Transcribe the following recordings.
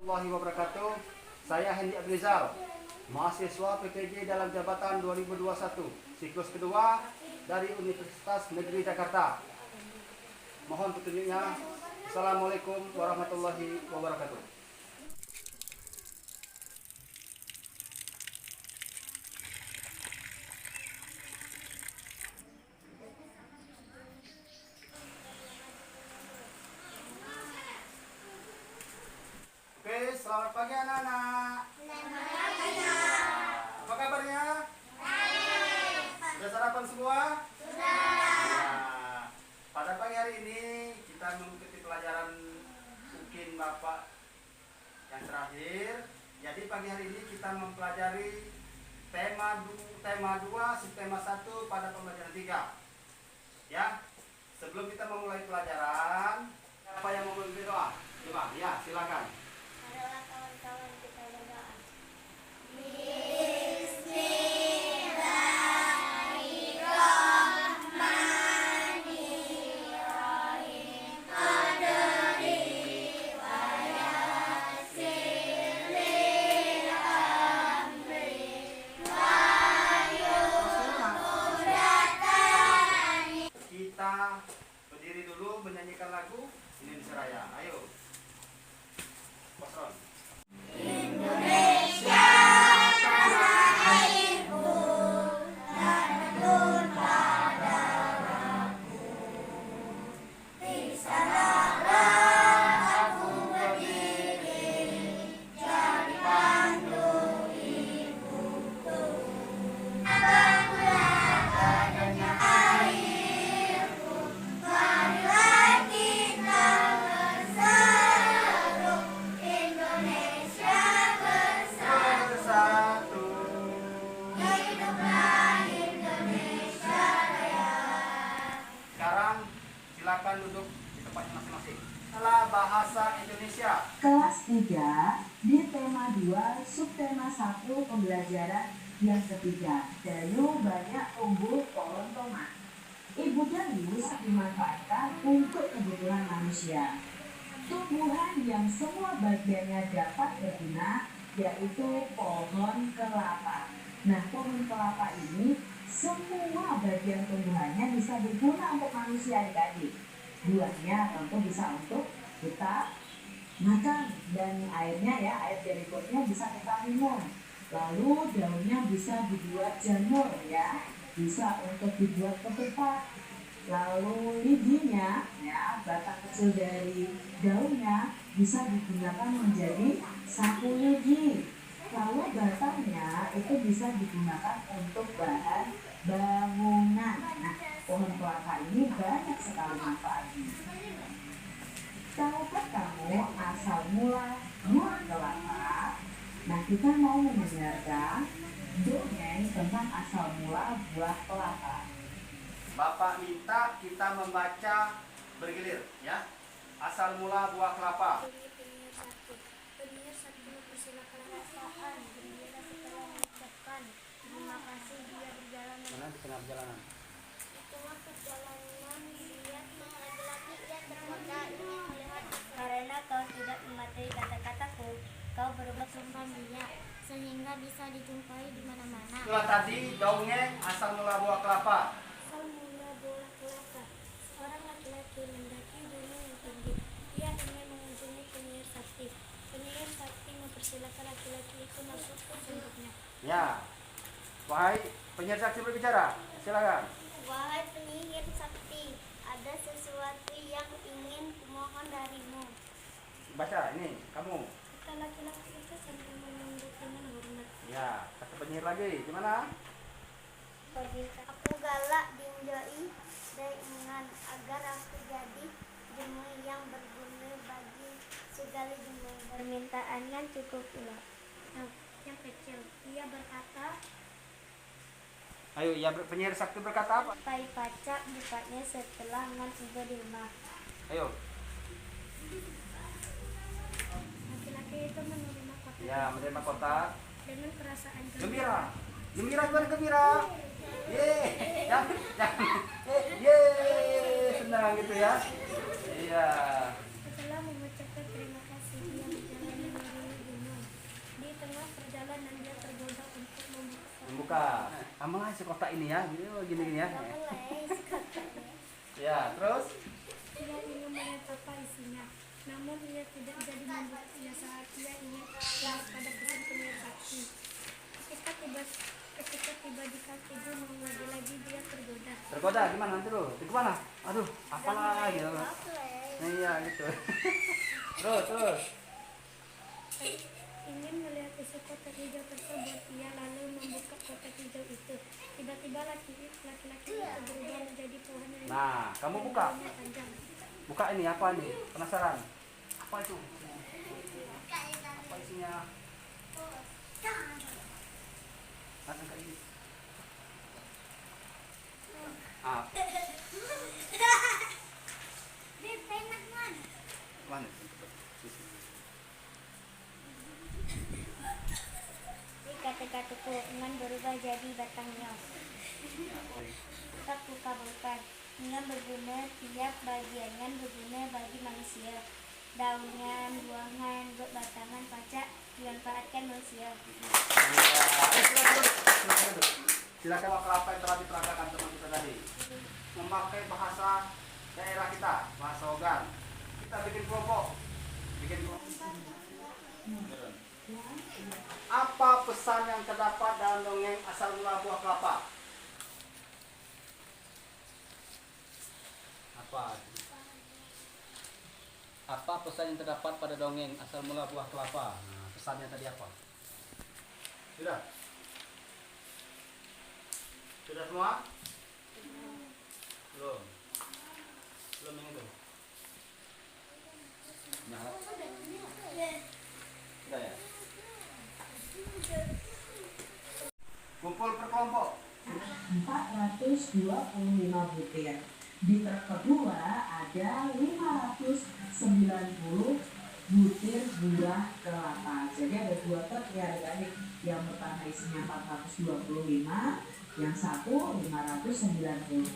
Warahmatullahi wabarakatuh. Saya Hendi Abrizal, mahasiswa PPG dalam jabatan 2021, siklus kedua dari Universitas Negeri Jakarta. Mohon petunjuknya. Assalamualaikum warahmatullahi wabarakatuh. Oke, selamat pagi anak-anak. Apa kabarnya? Sudah sarapan semua? Nah, pada pagi hari ini kita mengikuti pelajaran mungkin Bapak yang terakhir. Jadi pagi hari ini kita mempelajari tema 2, subtema 1 pada pembelajaran 3. Ya. Sebelum kita memulai pelajaran, apa yang mau berdoa? Coba, ya, silakan. Marilah kawan-kawan kita berdoa. Kita berdiri dulu menyanyikan lagu Indonesia Raya. Ayo. Pasron. Sekarang silakan duduk di tempatnya masing-masing. Salah bahasa Indonesia. Kelas 3 di tema 2 subtema 1 pembelajaran yang ketiga. Dayu banyak tumbuh pohon tomat. Ibu Dayus dimanfaatkan untuk kebutuhan manusia. Tumbuhan yang semua bagiannya dapat berguna yaitu pohon kelapa. Nah, pohon kelapa ini semua bagian tumbuhannya bisa berguna untuk manusia adik-adik. Buahnya tentu bisa untuk kita makan dan airnya ya, air berikutnya bisa kita minum. Lalu daunnya bisa dibuat jamur ya, bisa untuk dibuat ketupat. Lalu lidinya ya, batang kecil dari daunnya bisa digunakan menjadi sapu lidi. Lalu batangnya itu bisa digunakan untuk bahan bangunan. Nah, pohon kelapa ini banyak sekali manfaatnya. Tahukah kamu asal mula buah kelapa? Nah, kita mau mendengarkan dongeng tentang asal mula buah kelapa. Bapak minta kita membaca bergilir, ya. Asal mula buah kelapa. Penyiar satu mempersilakan perasaan. Gembira setelah mengucapkan terima kasih dia berjalan. Mana di tengah perjalanan? Itulah perjalanan lihat laki-laki yang bermata ingin melihat. Karena kau tidak mematuhi kata-kataku, kau berbuat sumpah minyak sehingga bisa dijumpai di mana-mana. Itulah tadi dongeng asal mula buah kelapa. Asal mula buah kelapa. Seorang laki-laki mendaki gunung yang tinggi. Ia ingin mengunjungi penyihir sakti. Penyihir sakti mempersilakan laki-laki itu masuk ke sunduknya. Ya. Wahai penyihir sakti berbicara. Silakan. Wahai penyihir sakti, ada sesuatu yang ingin kumohon darimu. Baca ini kamu. Kata laki-laki itu sambil menunduk dengan hormat. Ya, kata penyihir lagi. Gimana? Aku galak dinjoi dengan agar aku jadi jemui yang berguna bagi segala jemui. Permintaannya cukup pula. Nah, yang kecil, ia berkata, Ayo, ya penyihir sakti berkata apa? pai pacak bukanya setelah ngan tiba di rumah. Ayo. Laki-laki itu menerima kotak Ya, menerima kotak. dengan perasaan Gembira. Gembira gimana gembira? Yeay. Jangan. Yeay. Senang gitu ya. Iya. Setelah mengucapkan terima kasih, dia berjalan menuju tengah perjalanan dia tergoda untuk membuka. Amal si kotak ini ya, gini ya. Nggak boleh, katanya. Ya, terus Ia ingin melihat apa isinya, namun ia tidak jadi membukanya saat ia ingin lari pada pesan penyihir sakti. Ketika tiba di kaki gunung, lagi-lagi dia tergoda. tergoda gimana nanti lu? Itu mana? Aduh, apalah gitu. Iya gitu. terus. Ingin melihat isi kotak hijau tersebut, ia lalu membuka kotak hijau itu. Tiba-tiba laki-laki itu berubah menjadi pohon yang Nah, kamu buka. daunnya panjang. Buka ini apa nih? Penasaran? Apa itu? Apa isinya? Langsung ke ini. Ah, mana? Kata-kataku dengan berubah jadi batangnya. Tak kabulkan. Dengan berguna tiap bagiannya berguna bagi manusia. Daunnya, buahan, batangan, pacak dimanfaatkan manusia. Silakan apa yang telah diterangkan teman kita tadi. Memakai bahasa daerah kita, bahasa Ogan. Kita bikin kelompok. Apa pesan yang terdapat dalam dongeng asal mula buah kelapa? Apa pesan yang terdapat pada dongeng asal mula buah kelapa? Nah, pesannya tadi apa? Sudah? Sudah semua? Belum yang itu? Nah, sudah ya? Kumpul per kelompok. 425 butir. Di truk kedua ada 590 butir buah kelapa. Jadi ada dua truk ya adik-adik. Yang pertama isinya 425, yang satu 590.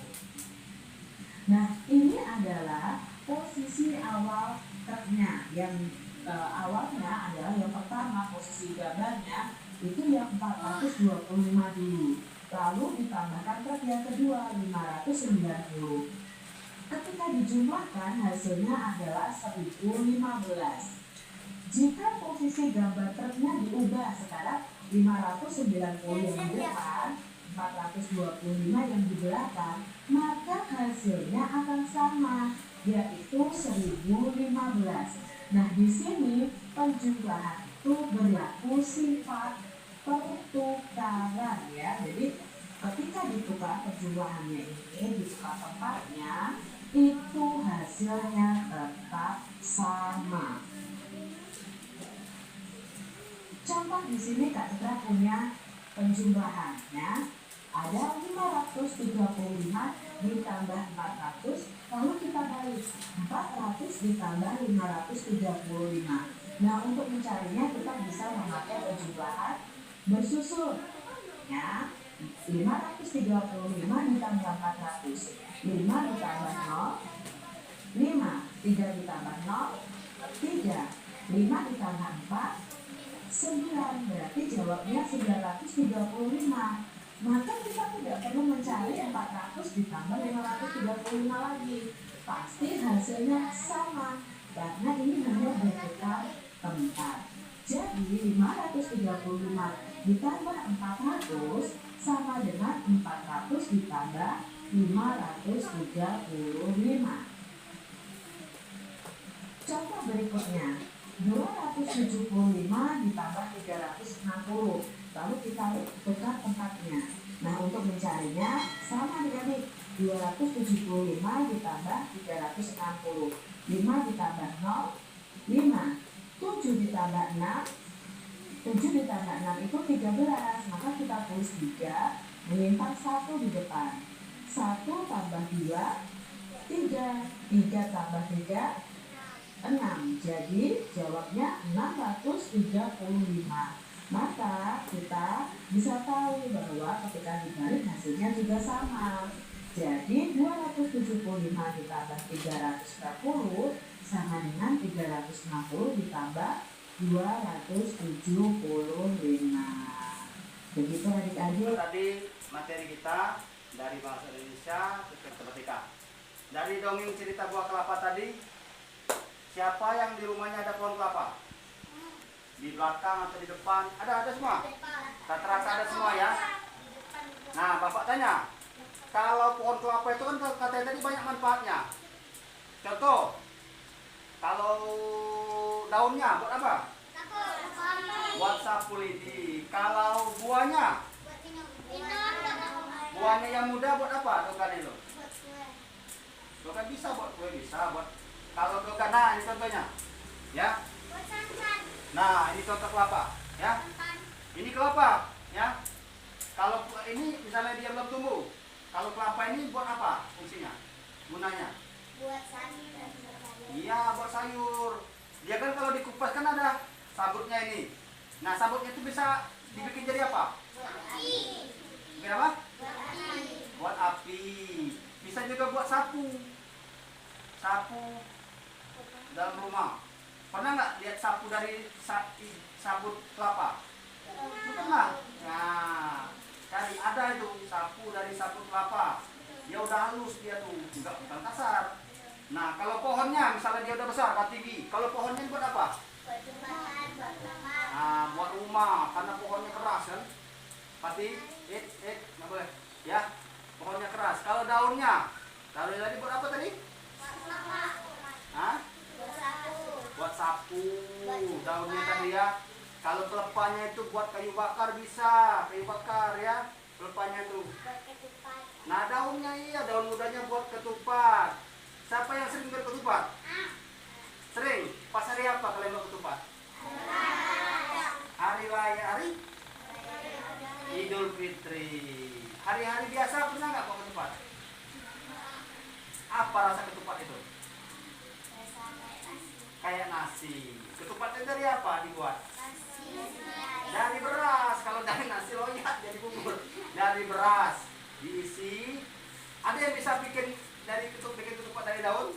Nah, ini adalah posisi awal truknya. Yang awalnya adalah yang pertama, posisi gambarnya itu yang 425 dulu. Lalu ditambahkan truk yang kedua 590. Ketika dijumlahkan hasilnya adalah 1015. Jika posisi gambar truknya diubah sekarang 590 yang di depan, 425 yang di belakang, maka hasilnya akan sama, yaitu 1015. Nah, di sini penjumlahan itu berlaku sifat pertukaran ya. Jadi ketika ditukar penjumlahannya ini ditukar tempatnya, itu hasilnya tetap sama. Contoh di sini Kak Citra punya penjumlahannya ada 535 ditambah 400, lalu kita balik 400 ditambah 535. Nah, untuk mencarinya kita bisa memakai penjumlahan bersusun ya. 535 ditambah 400, 5 ditambah 0, 5, 3 ditambah 0, 3, 5 ditambah 4, 9, berarti jawabnya 935. Maka kita tidak perlu mencari 400 ditambah 535 lagi, pasti hasilnya sama karena ini hanya bertukar tempat. Jadi 535 ditambah 400 sama dengan 400 ditambah 535. Contoh berikutnya 275 ditambah 360, lalu kita tukar tempatnya. Nah, untuk mencarinya sama adik-adik, 275 ditambah 360, 5 ditambah 0, 5, 7 ditambah 6, 7 ditambah 6 itu 13, maka kita tulis 3, menyimpan 1 di depan. 1 tambah 2, 3, 3 tambah 3, 6. Jadi jawabnya 635. Maka kita bisa tahu bahwa ketika dibalik hasilnya juga sama. Jadi 275 ditambah 340 sama dengan 360 ditambah 275. Begitu adik-adik. Tadi materi kita dari bahasa Indonesia ke matematika. Dari dongeng cerita buah kelapa tadi, siapa yang di rumahnya ada pohon kelapa? Di belakang atau di depan? Ada semua? Rata-rata ada semua ya? Nah, Bapak tanya, kalau pohon kelapa itu kan katanya tadi banyak manfaatnya. Contoh, kalau daunnya buat apa? Buat sapu lidi. Kalau buahnya? Buahnya yang muda buat apa? Dokan itu? Dokan bisa buat kue, bisa buat. Kalau dokan, nah ini contohnya, ya. Nah ini contoh kelapa, ya. Ini kelapa, ya. Kalau ini misalnya dia belum tumbuh, kalau kelapa ini buat apa fungsinya? Gunanya? Buat sayur. Iya, buat sayur. Dia kan kalau dikupas kan ada sabutnya ini. Nah sabutnya itu bisa dibikin jadi apa? Bikin apa? Buat api. Bisa juga buat sapu. Sapu dalam rumah. Pernah nggak lihat sapu dari sabut kelapa? Pernah. Nah, cari ada itu sapu dari sabut kelapa. Dia udah halus dia tuh, bukan kasar. Nah, kalau pohonnya misalnya dia udah besar, tinggi. Kalau pohonnya buat apa? Nah, buat rumah, karena pohonnya keras kan. Pati, nggak boleh. Ya, pohonnya keras. Kalau daunnya tadi buat apa tadi? Hah? Buat sapu. Daunnya tadi ya. Kalau pelepahnya itu buat kayu bakar bisa, kayu bakar ya. Pelepahnya itu. Nah, daunnya iya, daun mudanya buat ketupat. Siapa yang sering berketupat? Sering. Pas hari apa kalian berketupat? Hari raya, hari Idul Fitri. Hari-hari biasa pernah nggak berketupat? Apa rasa ketupat itu? Kayak nasi. Ketupatnya dari apa dibuat? Dari beras. Kalau dari nasi loyak jadi bubur. Dari beras diisi. Ada yang bisa bikin ketupat dari daun?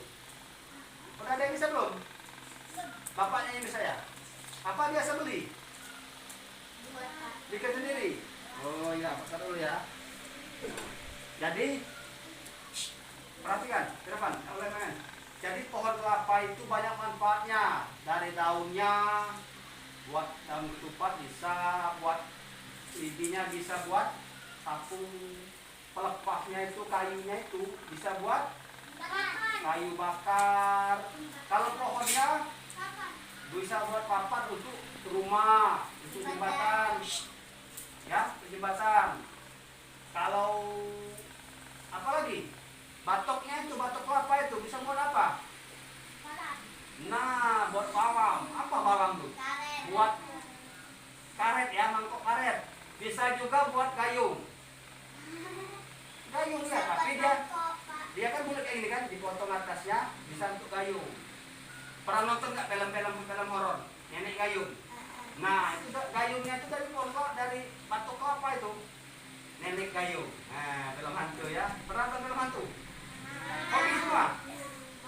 Udah ada yang bisa belum? Bapaknya yang bisa ya? Apa biasa beli? Bikin sendiri? Oh iya, makan dulu ya. Jadi perhatikan ke depan, ulangan. Jadi pohon kelapa itu banyak manfaatnya. Dari daunnya buat daun ketupat bisa, buat lidinya bisa buat sapu, pelepahnya itu kayunya itu bisa buat kayu bakar. Kalau pohonnya bisa buat papan untuk rumah, untuk jembatan, ya, jembatan. Kalau apa lagi? Batoknya itu, batok kelapa itu bisa buat apa? Nah, buat bawang. Apa bawang tuh? Buat karet ya, mangkok karet. Bisa juga buat gayung. Gayung ya, tapi dia kan bulat kayak gini kan, dipotong atasnya bisa untuk gayung. Pernah nonton nggak film horor? Nenek gayung. Nah, itu gayungnya itu dari pokok, dari batok kelapa itu. Nenek gayung. Nah, film hantu ya. Pernah nonton film hantu? Hobi semua?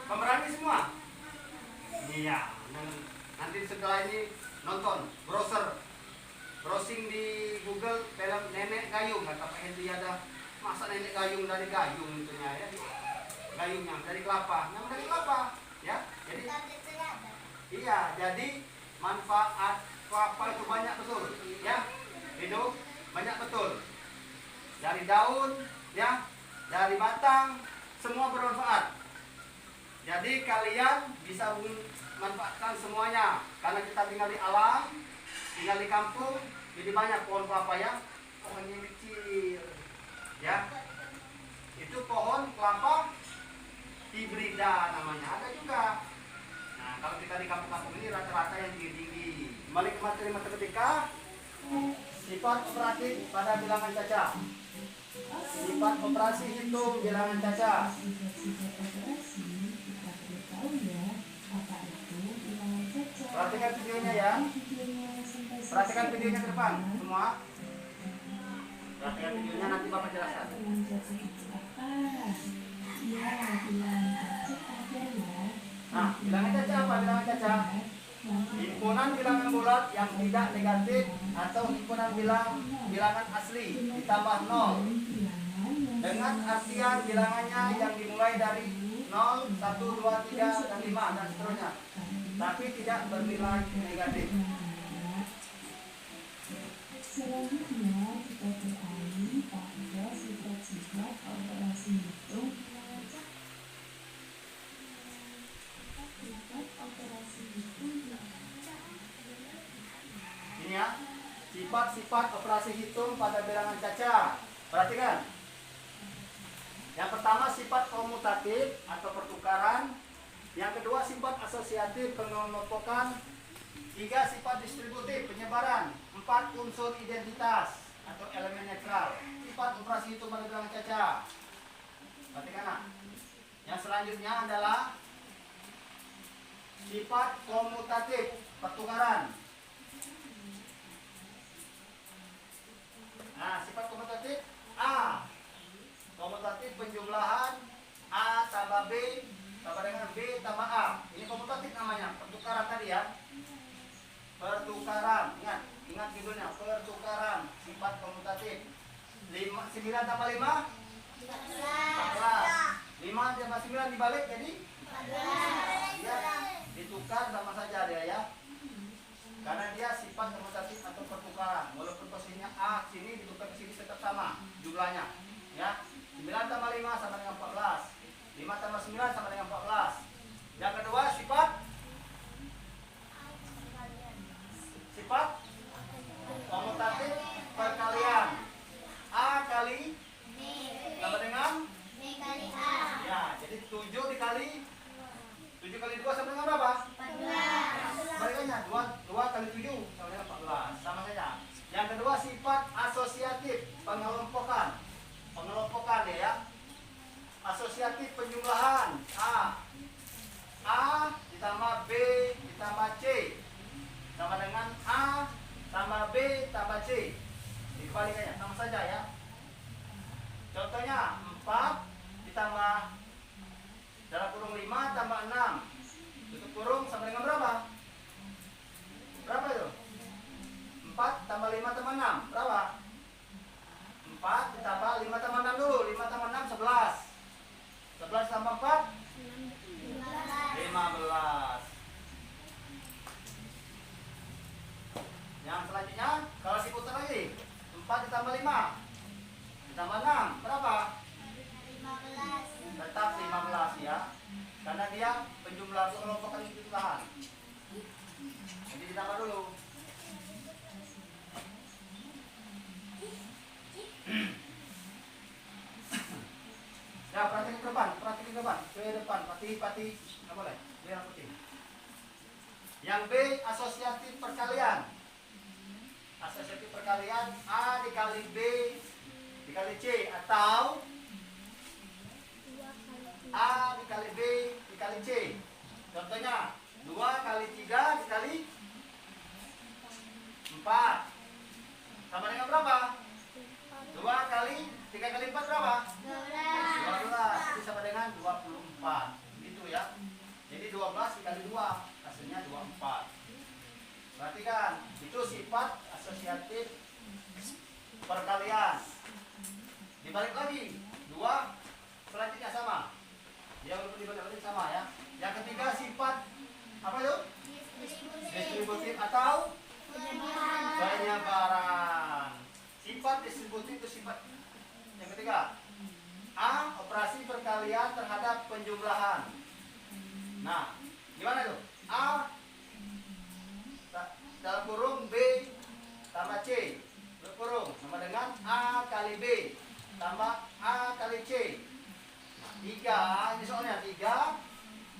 Pemberani semua? Iya. Nanti setelah ini nonton, browsing di Google film nenek gayung. Kata Pak Hendy ada, masa nenek gayung dari gayung itunya ya. Gayungnya dari kelapa. Yang dari kelapa, ya. Jadi iya, jadi manfaat kelapa itu banyak betul, ya. Hidup banyak betul. Dari daun, ya, dari batang, semua bermanfaat. Jadi kalian bisa memanfaatkan semuanya. Karena kita tinggal di alam, tinggal di kampung, jadi banyak pohon kelapa ya. Pohonnya kecil, ya. Itu pohon kelapa hibrida namanya. Ada juga. Nah, kalau kita di kampung-kampung ini rata-rata yang tinggi-tinggi. Kembali ke materi matematika. Sifat operatif pada bilangan caca. Sifat operasi hitung bilangan caca. Perhatikan videonya ya. Perhatikan videonya ke depan semua. Perhatikan videonya, nanti Bapak jelaskan. Nah, bilangan caca apa? Bilangan caca Himpunan bilangan bulat yang tidak negatif atau himpunan bilangan asli ditambah 0 dengan artian bilangannya yang dimulai dari 0, 1, 2, 3, dan 5 dan seterusnya, tapi tidak bernilai negatif. Selanjutnya kita beralih pada sifat-sifat operasi hitung. Ini ya, sifat-sifat operasi hitung pada bilangan caca. Perhatikan. Yang pertama sifat komutatif atau pertukaran. Yang kedua sifat asosiatif pengelompokan. 3 sifat distributif penyebaran. 4 unsur identitas atau elemen netral. Sifat operasi hitung pada bilangan caca. Perhatikan. Nah. Yang selanjutnya adalah sifat komutatif pertukaran. Nah, sifat komutatif A. Komutatif penjumlahan A tambah B tambah dengan B tambah A. Ini komutatif namanya, pertukaran tadi ya. Pertukaran, ingat judulnya, pertukaran, sifat komutatif. 9 tambah 5 14. 5 tambah 9 dibalik jadi 14. Ya, ditukar sama saja dia ya. Karena dia sifat komutatif atau pertukaran. Walaupun posisinya A sini ditukar ke sini tetap sama jumlahnya. Ya. 9 tambah 5 sama dengan 14. 5 tambah 9 sama dengan 14. Yang kedua sifat komutatif perkalian. A kali sama dengan B kali A. ya, jadi 7 dikali 7 kali 2 sama dengan berapa? 14. Balikannya 2 kali 7 sama dengan 14. Sama saja. Yang kedua sifat asosiatif pengelompokan. Pengelompokan ya. Asosiatif penjumlahan. A ditambah B ditambah C sama dengan A tambah B tambah C. Dibalikannya sama saja ya. Contohnya 4 ditambah dalam kurung 5 tambah 6 tutup kurung sama dengan berapa? Berapa itu? 4 tambah 5 tambah 6 berapa? 4 ditambah 5 tambah 6 dulu. 5 tambah 6 11. 11 tambah 4 15. Yang selanjutnya kalau diputar lagi 4 ditambah 5 ditambah 6 berapa? 15. Tetap 15 ya. Karena dia penjumlah kelompokan jumlahan. Jadi ditambah dulu. Ya, perhatikan ke depan, ke depan, pati, nggak boleh, biar putih. Yang B, asosiatif perkalian. Asosiatif perkalian A dikali B dikali C atau A dikali B dikali C. Contohnya 2 kali 3 dikali 4 sama dengan berapa? 2 kali 3 kali 4 berapa? 12. Jadi sama dengan 24. Gitu ya. Jadi 12 dikali 2 hasilnya 24. Perhatikan, itu sifat asosiatif perkalian. Dibalik lagi 2 selanjutnya sama. Dia walaupun dibalik sama ya. Yang ketiga sifat apa itu? Distributif atau penyebaran. Sifat distributif itu sifat yang ketiga. A. Operasi perkalian terhadap penjumlahan. Nah, gimana itu? A dalam kurung B tambah C tutup kurung sama dengan A kali B tambah A kali C. 3, ini soalnya 3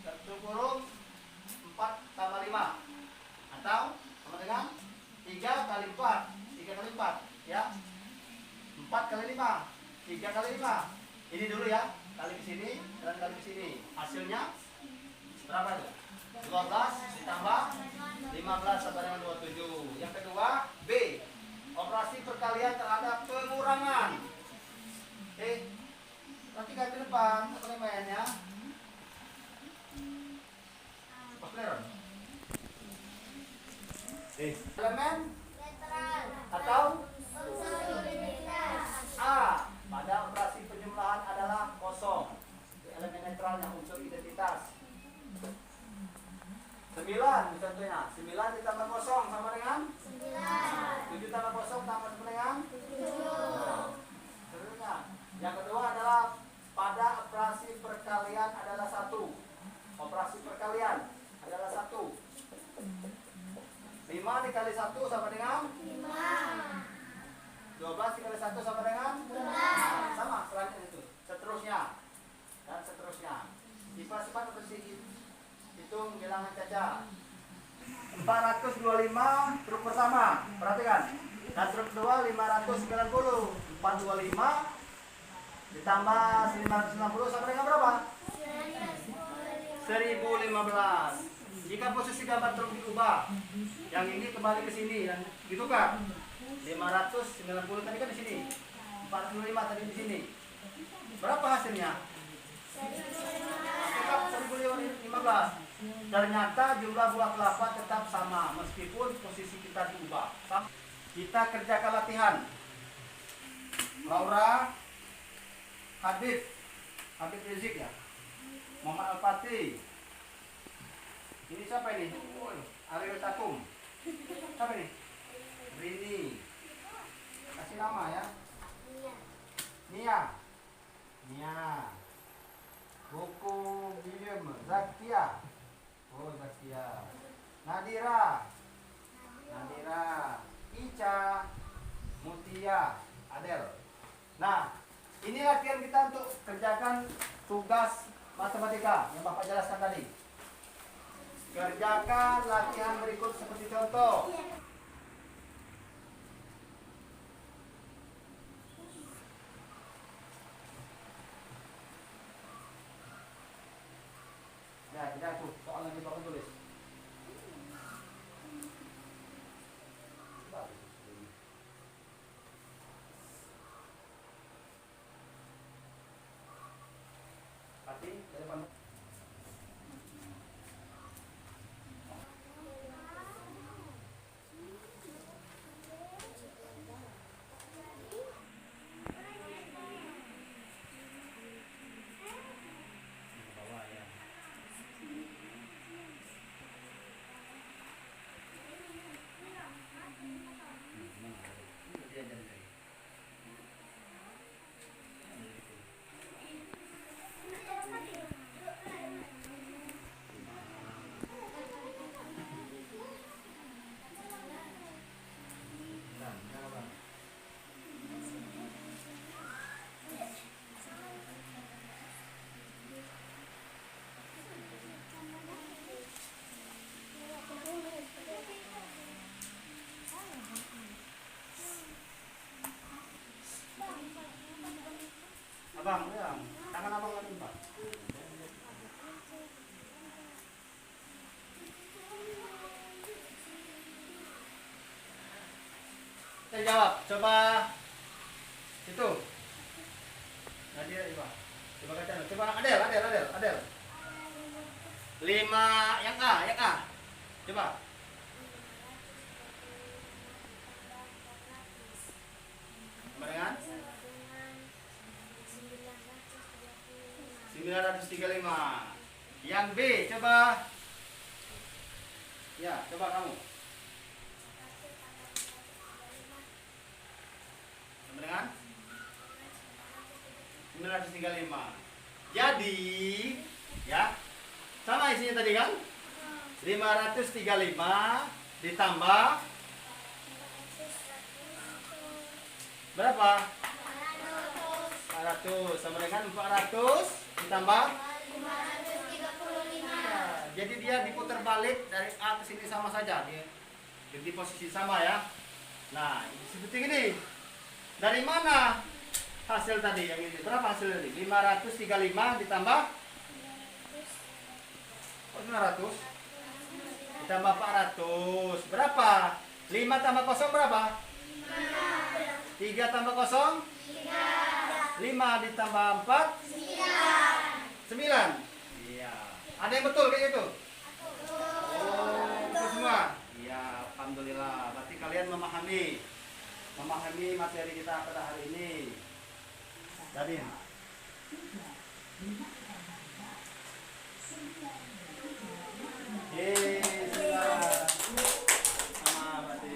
tutup kurung 4 tambah 5 atau sama dengan 3 kali 4 ya, 4 kali 5 3 kali 5. Ini dulu ya, kali ke sini dan kali ke sini. Hasilnya berapa itu? 12 ditambah 15 sama dengan 27. Yang kedua B, operasi perkalian terhadap pengurangan. Perhatikan ke depan, apa namanya? Cepat clear. kosong tambah sama dengan 7. Seterusnya. Yang kedua adalah pada operasi perkalian adalah 1. Operasi perkalian adalah 1. 5 dikali 1 sama dengan 12 dikali 1 sama dengan 12. Sama selanjutnya itu. Seterusnya. Dan seterusnya. Sifat-sifat harus hitung bilangan caca. 425 truk pertama. Perhatikan. Dan truk kedua 590. 425 ditambah 560 sama dengan berapa? 1015. Jika posisi gambar truk diubah, yang ini kembali ke sini dan gitu kan? 590 tadi kan di sini. 45 tadi di sini. Berapa hasilnya? 1015. Ternyata jumlah buah kelapa tetap sama meskipun posisi kita diubah. Kita kerjakan latihan. Laura, Habib Rizik ya, Muhammad Al-Fatih. Ini siapa ini? Ariel Takum. Siapa ini? Rini. Kasih nama ya. Nia. Buku William. Zakia. Oh, Zakia. Nadira. Ica. Mutia. Adel. Nah, ini latihan kita untuk kerjakan tugas matematika yang Bapak jelaskan tadi. Kerjakan latihan berikut seperti contoh. Ya, tidak tuh, soal yang Bapak tulis. Hati, dari depan. Abang, ya. Tangan abang lagi, Pak. Kita jawab, coba itu. Nadia, coba kaca, coba Adel. 5 yang A. Coba. Sama dengan 935. Yang B, coba. Ya, coba kamu. Sama dengan 935. Jadi, ya, sama isinya tadi kan? 535 ditambah berapa? 400 sama dengan 400 ditambah 535. jadi dia diputar balik dari A ke sini sama saja dia di posisi sama ya. Nah, seperti ini. Dari mana hasil tadi yang ini? Berapa hasil tadi? 535 ditambah 500 ditambah 400 berapa? 5 tambah 0 berapa? 3 tambah 0? 5 ditambah 4? 9. Iya. Ada yang betul kayak gitu? Oh, betul semua? Iya, alhamdulillah. Berarti kalian memahami materi kita pada hari ini. Jadi sama berarti.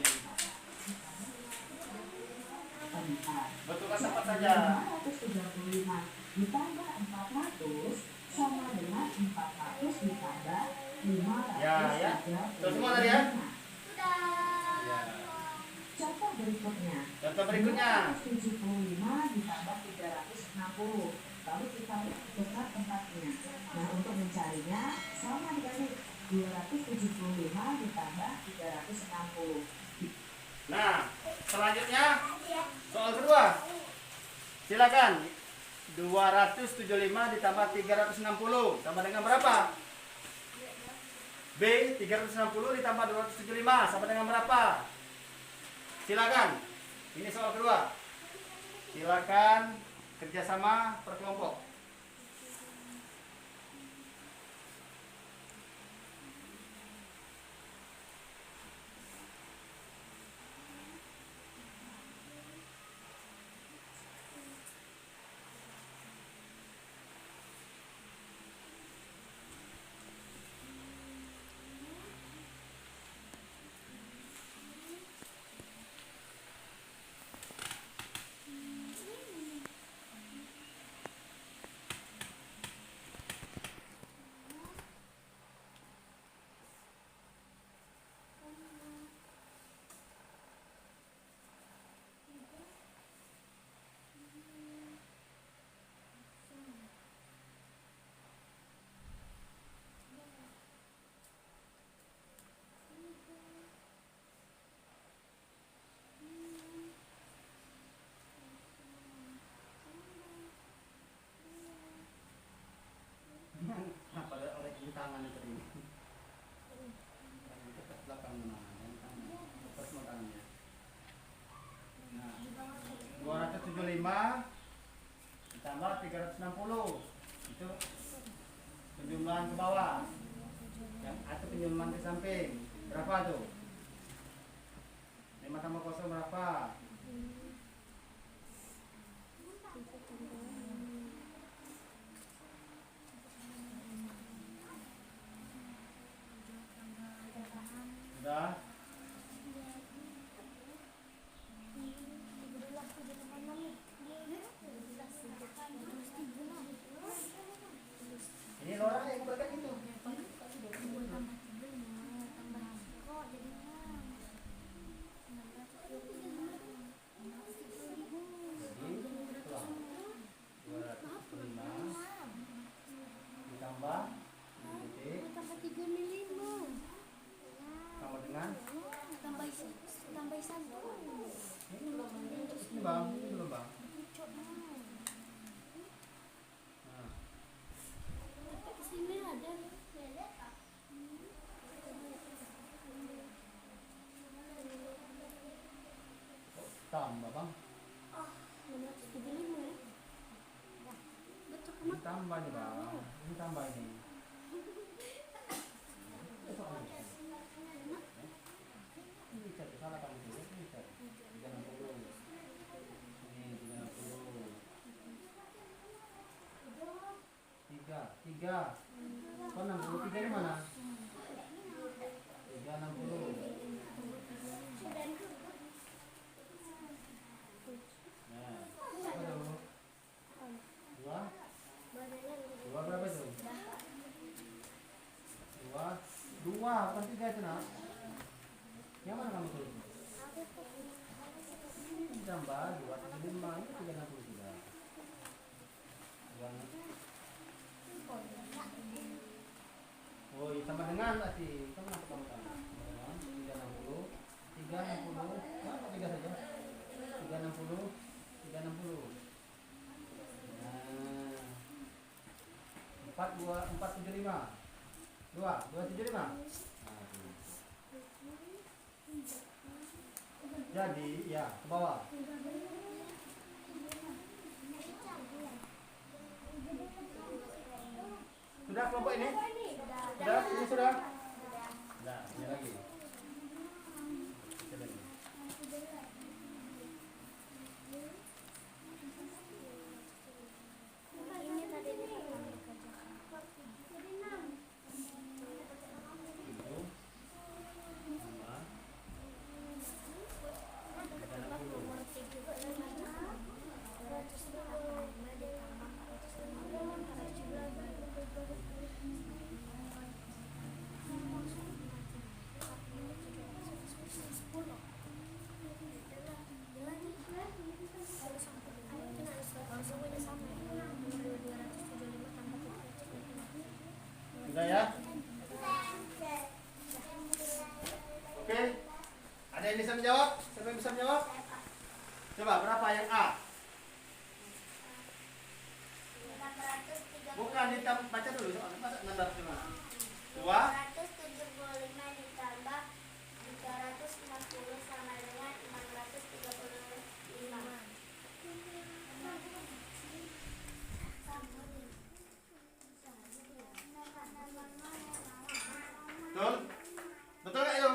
lipat. Betulkan tempat saja. 535 ditambah 400 sama dengan 400 ditambah 535. Ya. Terus semua tadi ya? Ya. Contoh berikutnya. 575 ditambah 360. Lalu kita tukar tempatnya. Nah, untuk mencarinya sama dibalik 275 ditambah 360. Nah, selanjutnya soal kedua. Silakan. 275 ditambah 360 sama dengan berapa? B. 360 ditambah 275 sama dengan berapa? Silakan. Ini soal kedua. Silakan kerjasama per kelompok. Pada oleh ini tangan itu ini. Dekat belakang mana? Dekat semua tangannya. Nah, 275 ditambah 360 itu penjumlahan ke bawah. Yang atau penjumlahan ke samping berapa tuh? 5 tambah 0 berapa? Sudah? Ini Laura yang berkat itu. Ditambah sama dengan ini bang, ini belum bang. Nah. Tambah bang. Ini tambah nih bang. Ini tambah ini. Ini cek salah kamu tuh. Ini cek 360. Ini 360. 3. Kok 63 di mana? 360. Nah, apa tuh? 2 berapa itu? 2 bukan 3 itu nak. Yang mana kamu tulis? Ini tambah 275 ini 363. Oh, sama dengan berarti. Kamu kenapa kamu tambah? 360. 360. Kenapa 3 saja? 360. 360. Nah. 475. 275. Jadi ya ke bawah. Sudah kelompok ini? Sudah? Ini sudah? Sudah, ini lagi. Sudah ya? Oke. Ada yang bisa menjawab? Siapa yang bisa menjawab? Coba berapa yang A? Bukan baca dulu. Masa 600 gimana? 2 275 ditambah 360 sama dengan 635. Betul? Betul nggak itu?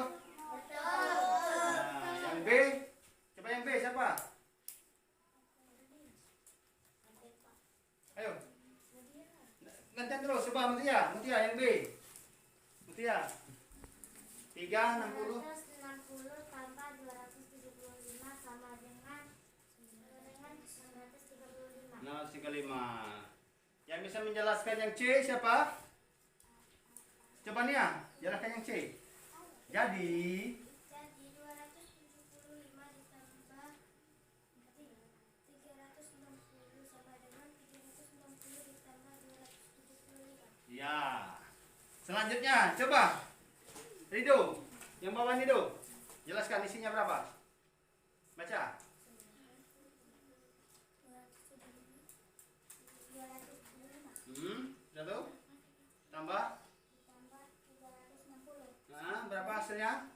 Nah, yang B. Coba yang B siapa? Ayo. Gantian terus. Coba Mutia. Mutia yang B. Mutia. 360. 360 tambah 275 sama dengan 635. 635. Yang bisa menjelaskan yang C siapa? Coba Nia, jelaskan yang C. Jadi 275 ditambah 360 sama dengan 360 ditambah 275. ya. Selanjutnya coba Rido, yang bawah Rido. Jelaskan isinya berapa? Baca. 275 Satu. Tambah. ditambah 360 Nah, berapa hasilnya?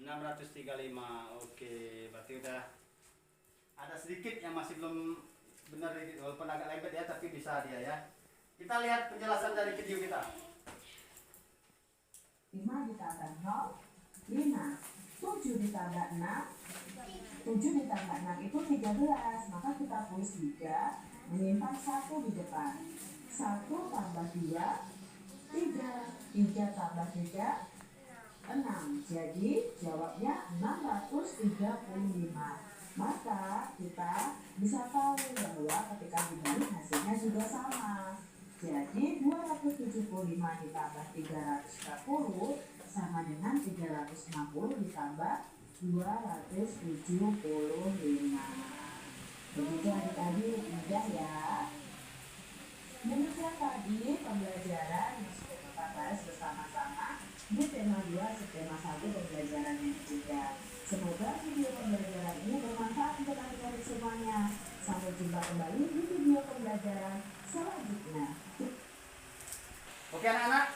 635. 635. Oke, berarti udah ada sedikit yang masih belum benar dikit, walaupun agak lembet ya, tapi bisa dia ya. Kita lihat penjelasan dari video kita. 5 ditambah 0, 5. 7 ditambah 6, 7 ditambah 6 itu 13. Maka kita tulis 3, menyimpan 1 di depan. 1 tambah 2, 3. 3 tambah 3, 6. Jadi jawabnya 635. Maka kita bisa tahu bahwa ketika dibalik hasilnya juga sama. Jadi 275 ditambah 340 sama dengan 360 ditambah 275. Begitu adik-adik, mudah ya. Demikian tadi pembelajaran yang sudah kita bahas bersama-sama di tema 2 subtema 1 pembelajaran yang ketiga. Semoga video pembelajaran ini bermanfaat untuk adik-adik semuanya. Sampai jumpa kembali di video pembelajaran selanjutnya. Oke anak-anak,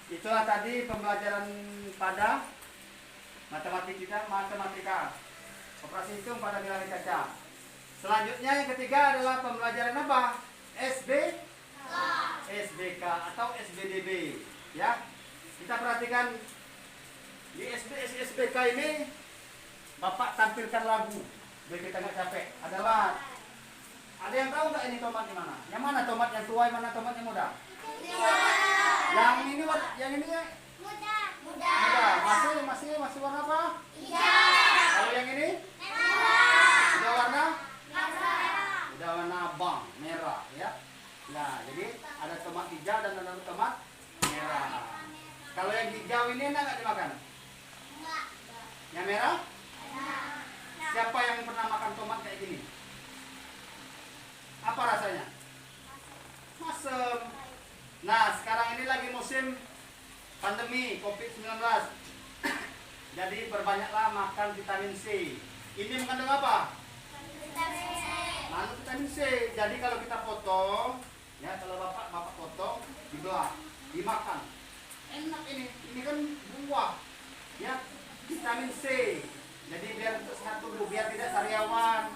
itulah tadi pembelajaran pada matematika operasi hitung pada bilangan kaca. Selanjutnya yang ketiga adalah pembelajaran apa? SBK atau SBDB ya. Kita perhatikan di SBK ini Bapak tampilkan lagu biar kita nggak capek. Ada yang tahu nggak ini tomat di mana? Yang mana tomat yang tua, yang mana tomat yang muda? Yang ini ya? Muda. Masih warna apa? Hijau. Kalau yang ini? Udah warna? Udah warna abang, merah ya. Nah, jadi ada tomat hijau dan ada tomat merah. Kalau yang hijau ini enak nggak dimakan? Yang merah? Siapa yang pernah makan tomat kayak gini? Apa rasanya? Masem. Nah, sekarang ini lagi musim pandemi COVID-19. Jadi berbanyaklah makan vitamin C. Ini mengandung apa? Mengandung vitamin C. Jadi kalau kita potong, ya kalau bapak potong, dibelah, dimakan. Enak ini. Ini kan buah, ya vitamin C. Jadi biar untuk sehat tubuh, biar tidak sariawan,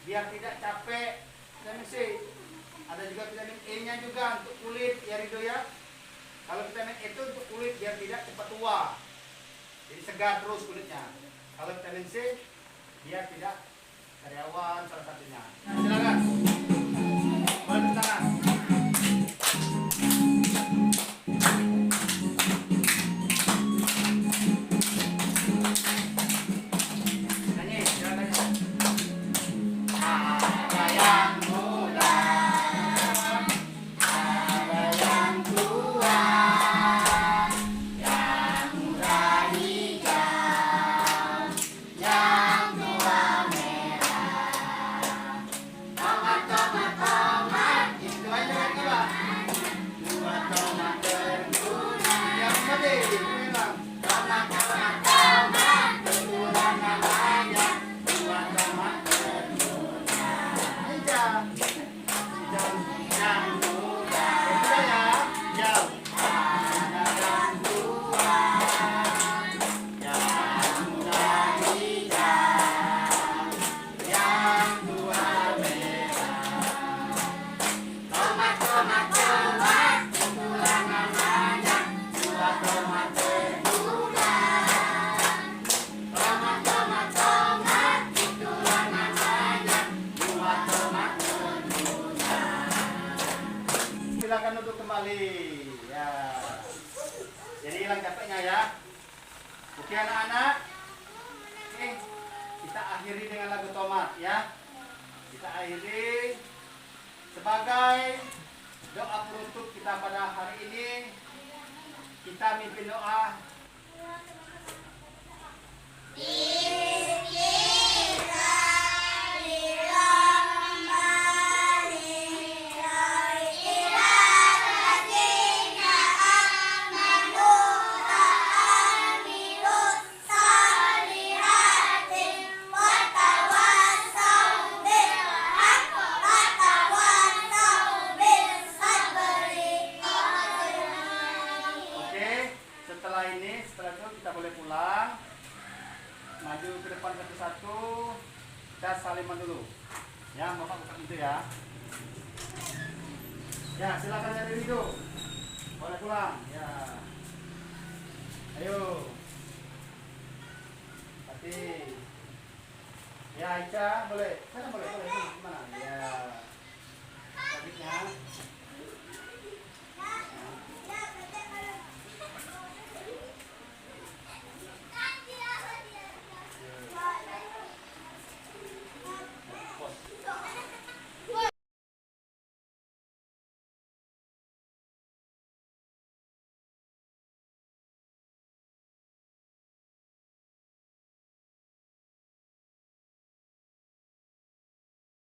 biar tidak capek. Vitamin C. Ada juga vitamin E-nya juga untuk kulit, ya Rido ya. Kalau vitamin E itu untuk kulit biar tidak cepat tua. Jadi segar terus kulitnya. Kalau vitamin C biar tidak sariawan salah satunya. Nah, silakan. Boleh tangan. Nyanyi, silakan. Apa yang muda, apa yang tua, yang muda hijau, yang tua merah. Tomat, tomat, tomat, semuanya ya. Oke anak-anak. Oke, kita akhiri dengan lagu tomat ya. Kita akhiri sebagai doa penutup kita pada hari ini. Kita mimpin doa. Setelah itu kita boleh pulang, maju ke depan satu-satu, kita saliman dulu. Ya, Bapak buka pintu ya. Ya, silakan dari Rido. Boleh pulang. Ya. Ayo. Hati. Ya, Aisyah boleh. Sana boleh.